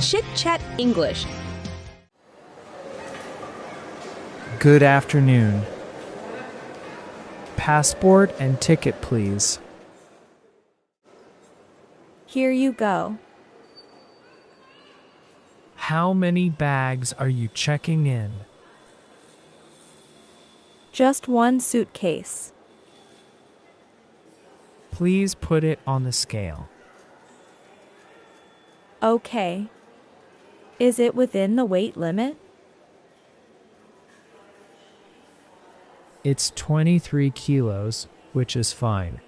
Chit Chat English. Good afternoon. Passport and ticket, please. Here you go. How many bags are you checking in? Just one suitcase. Please put it on the scale. Okay. Is it within the weight limit? It's 23 kilos, which is fine.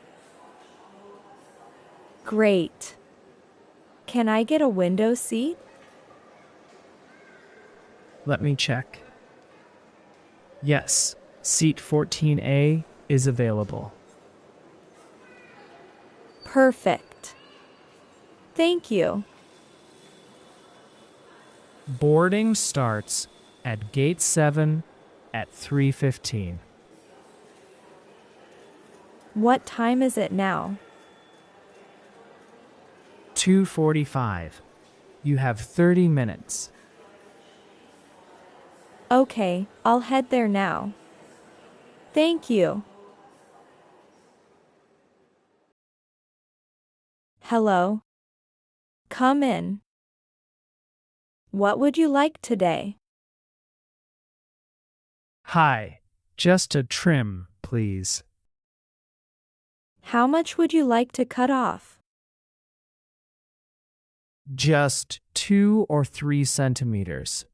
Great. Can I get a window seat? Let me check. Yes, seat 14A is available. Perfect. Thank you. Boarding starts at gate 7 at 3:15. What time is it now? 2:45. You have 30 minutes. Okay, I'll head there now. Thank you. Hello. Come in. What would you like today? Hi, just a trim, please. How much would you like to cut off? Just 2 or 3 centimeters.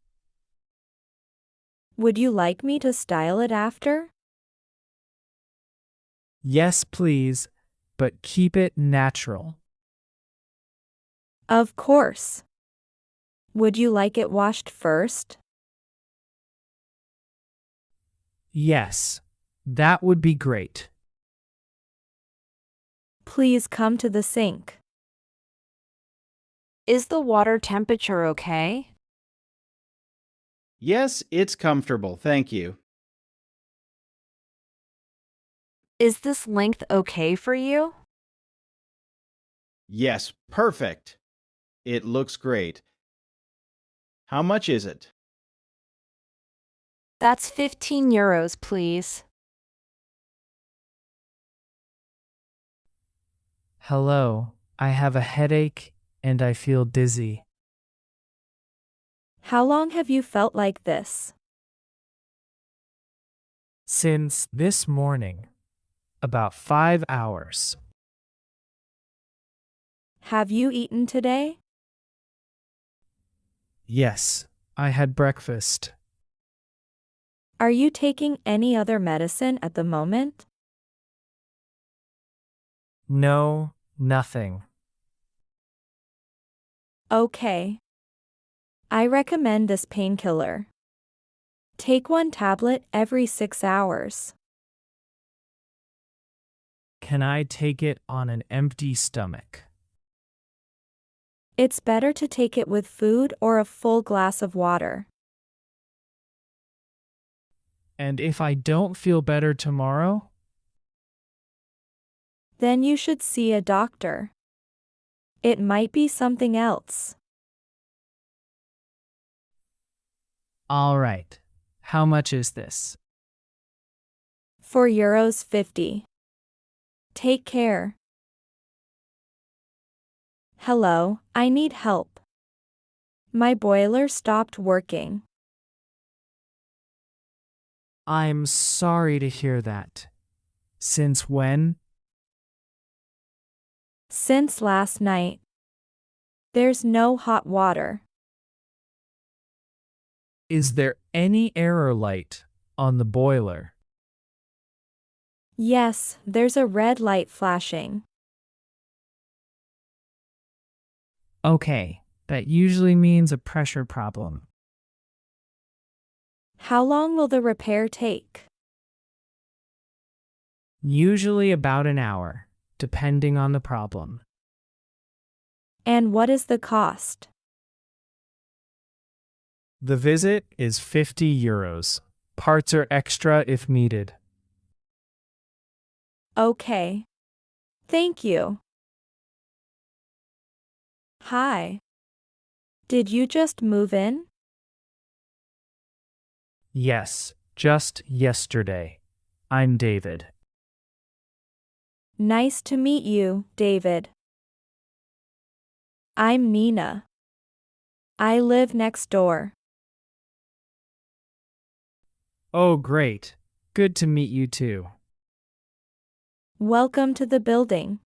Would you like me to style it after? Yes, please, but keep it natural. Of course. Would you like it washed first? Yes, that would be great. Please come to the sink. Is the water temperature okay? Yes, it's comfortable, thank you. Is this length okay for you? Yes, perfect. It looks great. How much is it? That's 15 euros, please. Hello, I have a headache and I feel dizzy. How long have you felt like this? Since this morning, about 5 hours. Have you eaten today? Yes, I had breakfast. Are you taking any other medicine at the moment? No, nothing. Okay. I recommend this painkiller. Take one tablet every 6 hours. Can I take it on an empty stomach? It's better to take it with food or a full glass of water. And if I don't feel better tomorrow? Then you should see a doctor. It might be something else. All right. How much is this? €4 50. Take care. Hello, I need help. My boiler stopped working. I'm sorry to hear that. Since when? Since last night. There's no hot water. Is there any error light on the boiler? Yes, there's a red light flashing. Okay, that usually means a pressure problem. How long will the repair take? Usually about an hour, depending on the problem. And what is the cost? The visit is 50 euros. Parts are extra if needed. Okay. Thank you. Hi. Did you just move in? Yes, just yesterday. I'm David. Nice to meet you, David. I'm Nina. I live next door. Oh, great. Good to meet you too. Welcome to the building.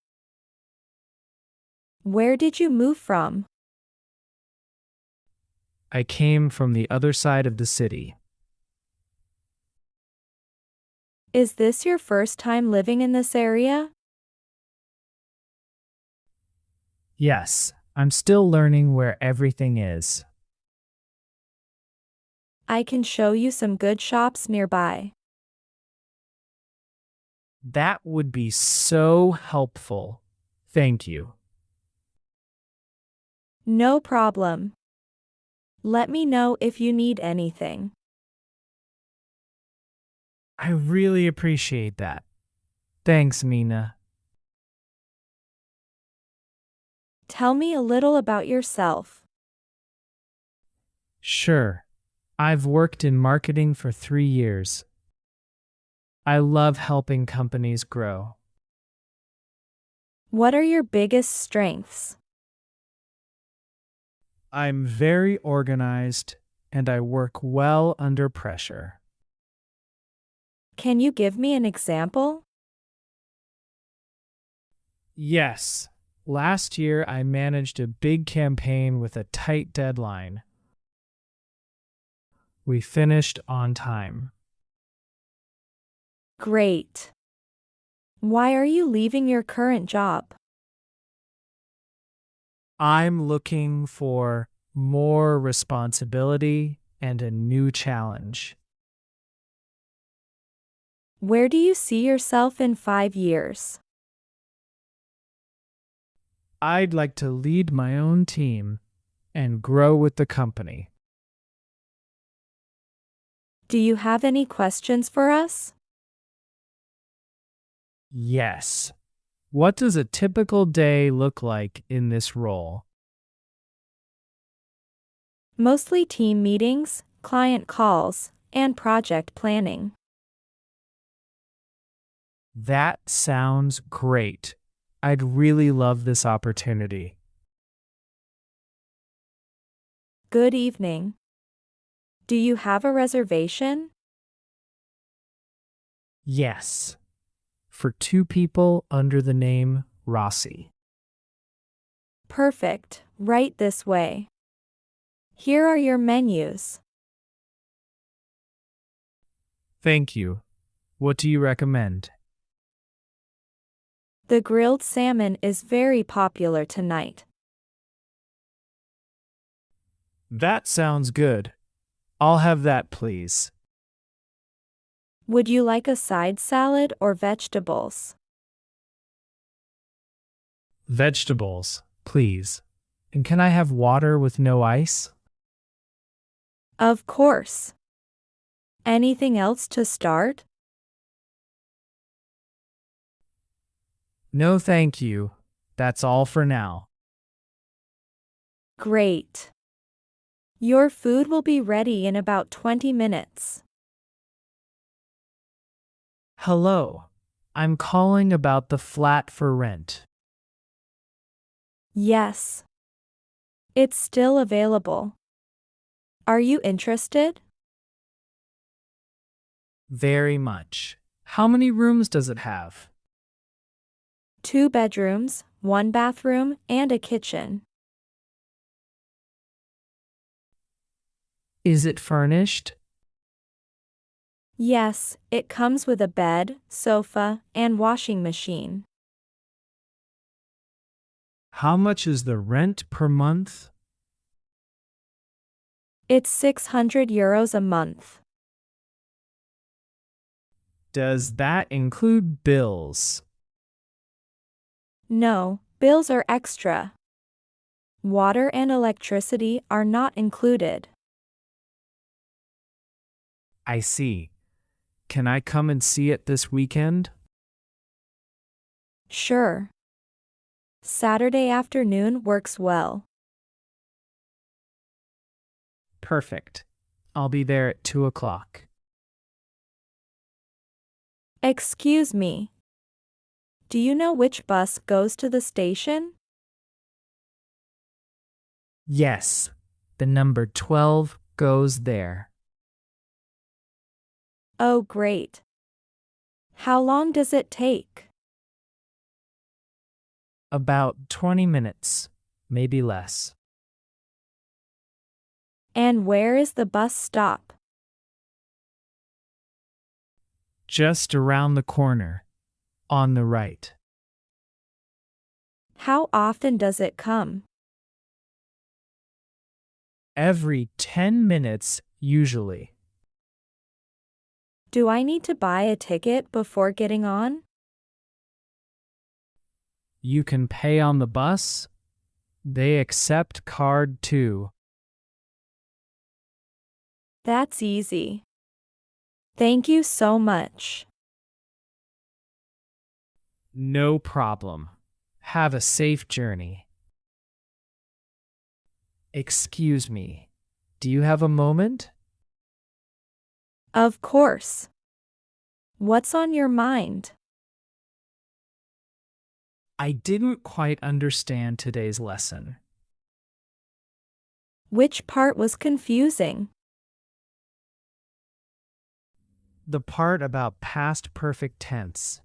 Where did you move from? I came from the other side of the city. Is this your first time living in this area? Yes, I'm still learning where everything is. I can show you some good shops nearby. That would be so helpful. Thank you. No problem. Let me know if you need anything. I really appreciate that. Thanks, Mina. Tell me a little about yourself. Sure. I've worked in marketing for 3 years. I love helping companies grow. What are your biggest strengths? I'm very organized and I work well under pressure. Can you give me an example? Yes. Last year, I managed a big campaign with a tight deadline. We finished on time. Great. Why are you leaving your current job? I'm looking for more responsibility and a new challenge. Where do you see yourself in 5 years? I'd like to lead my own team and grow with the company. Do you have any questions for us? Yes. What does a typical day look like in this role? Mostly team meetings, client calls, and project planning. That sounds great. I'd really love this opportunity. Good evening. Do you have a reservation? Yes. For 2 people under the name Rossi. Perfect, right this way. Here are your menus. Thank you. What do you recommend? The grilled salmon is very popular tonight. That sounds good. I'll have that, please. Would you like a side salad or vegetables? Vegetables, please. And can I have water with no ice? Of course. Anything else to start? No, thank you. That's all for now. Great. Your food will be ready in about 20 minutes. Hello. I'm calling about the flat for rent. Yes. It's still available. Are you interested? Very much. How many rooms does it have? 2 bedrooms, 1 bathroom, and a kitchen. Is it furnished? Yes, it comes with a bed, sofa, and washing machine. How much is the rent per month? It's €600 a month. Does that include bills? No, bills are extra. Water and electricity are not included. I see. Can I come and see it this weekend? Sure. Saturday afternoon works well. Perfect. I'll be there at 2 o'clock. Excuse me. Do you know which bus goes to the station? Yes, the number 12 goes there. Oh, great. How long does it take? About 20 minutes, maybe less. And where is the bus stop? Just around the corner, on the right. How often does it come? Every 10 minutes, usually. Do I need to buy a ticket before getting on? You can pay on the bus. They accept card too. That's easy. Thank you so much. No problem. Have a safe journey. Excuse me, do you have a moment? Of course. What's on your mind? I didn't quite understand today's lesson. Which part was confusing? The part about past perfect tense.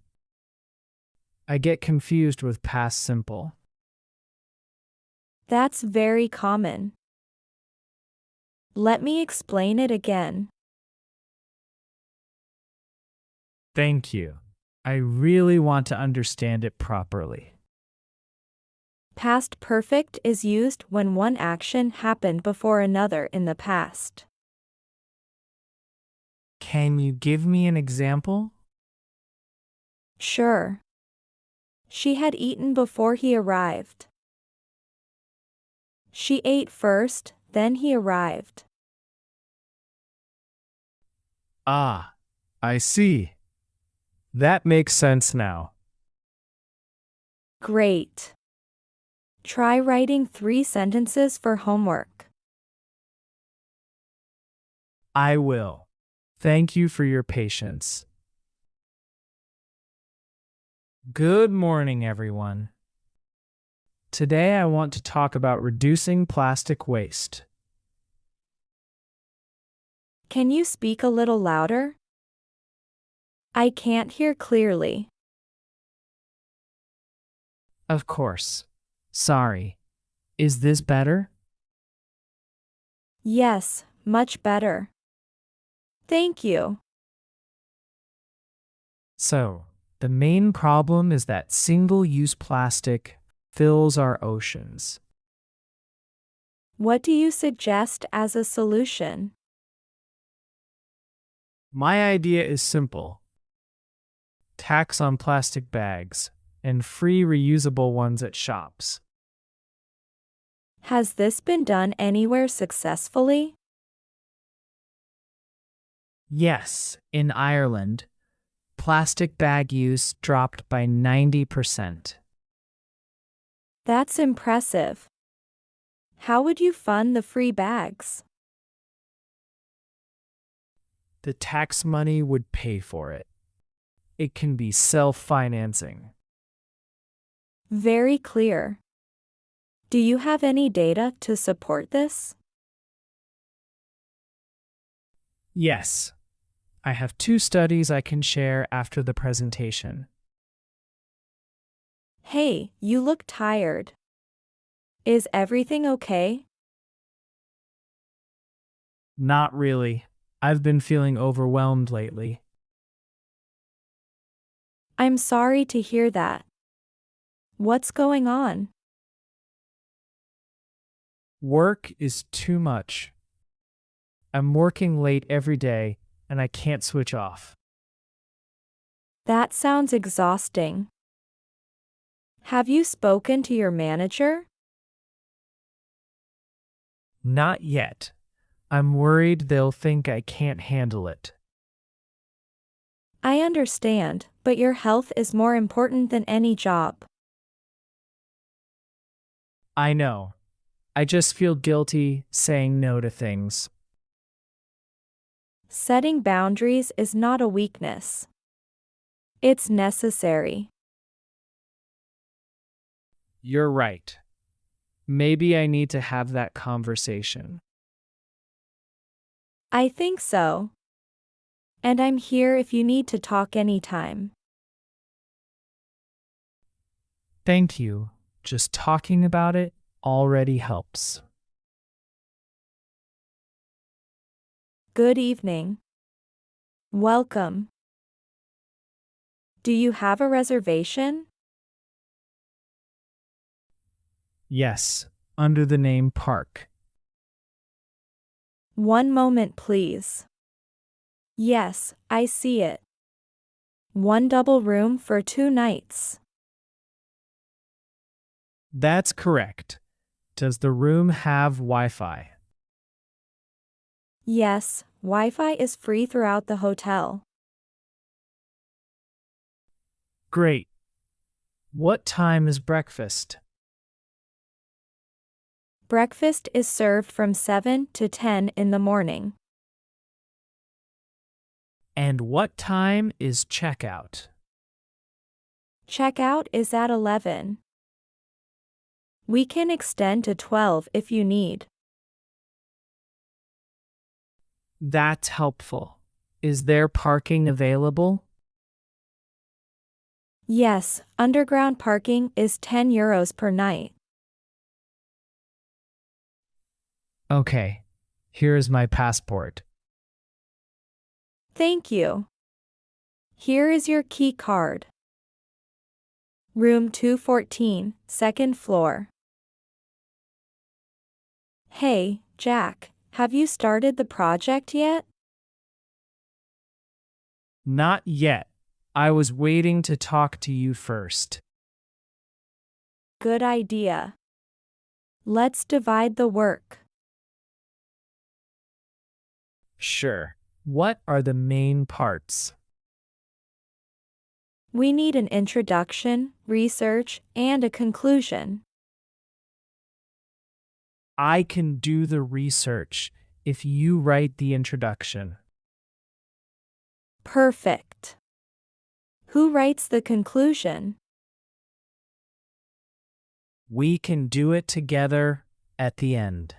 I get confused with past simple. That's very common. Let me explain it again. Thank you. I really want to understand it properly. Past perfect is used when one action happened before another in the past. Can you give me an example? Sure. She had eaten before he arrived. She ate first, then he arrived. Ah, I see. That makes sense now. Great. Try writing 3 sentences for homework. I will. Thank you for your patience. Good morning, everyone. Today I want to talk about reducing plastic waste. Can you speak a little louder? I can't hear clearly. Of course. Sorry. Is this better? Yes, much better. Thank you. So, the main problem is that single-use plastic fills our oceans. What do you suggest as a solution? My idea is simple. Tax on plastic bags and free reusable ones at shops. Has this been done anywhere successfully? Yes, in Ireland, plastic bag use dropped by 90%. That's impressive. How would you fund the free bags? The tax money would pay for it. It can be self-financing. Very clear. Do you have any data to support this? Yes, I have 2 studies I can share after the presentation. Hey, you look tired. Is everything okay? Not really. I've been feeling overwhelmed lately. I'm sorry to hear that. What's going on? Work is too much. I'm working late every day and I can't switch off. That sounds exhausting. Have you spoken to your manager? Not yet. I'm worried they'll think I can't handle it. I understand, but your health is more important than any job. I know. I just feel guilty saying no to things. Setting boundaries is not a weakness. It's necessary. You're right. Maybe I need to have that conversation. I think so. And I'm here if you need to talk anytime. Thank you. Just talking about it already helps. Good evening. Welcome. Do you have a reservation? Yes, under the name Park. One moment, please. Yes, I see it. One double room for 2 nights. That's correct. Does the room have Wi-Fi? Yes, Wi-Fi is free throughout the hotel. Great. What time is breakfast? Breakfast is served from 7 to 10 in the morning. And what time is checkout? Checkout is at 11. We can extend to 12 if you need. That's helpful. Is there parking available? Yes, underground parking is €10 per night. Okay. Here is my passport. Thank you. Here is your key card. Room 214, second floor. Hey, Jack, have you started the project yet? Not yet. I was waiting to talk to you first. Good idea. Let's divide the work. Sure. What are the main parts? We need an introduction, research, and a conclusion. I can do the research if you write the introduction. Perfect. Who writes the conclusion? We can do it together at the end.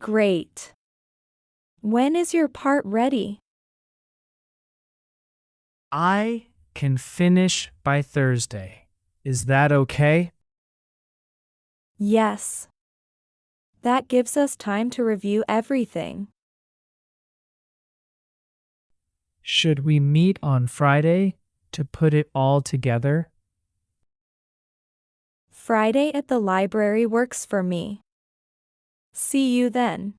Great. When is your part ready? I can finish by Thursday. Is that okay? Yes. That gives us time to review everything. Should we meet on Friday to put it all together? Friday at the library works for me. See you then.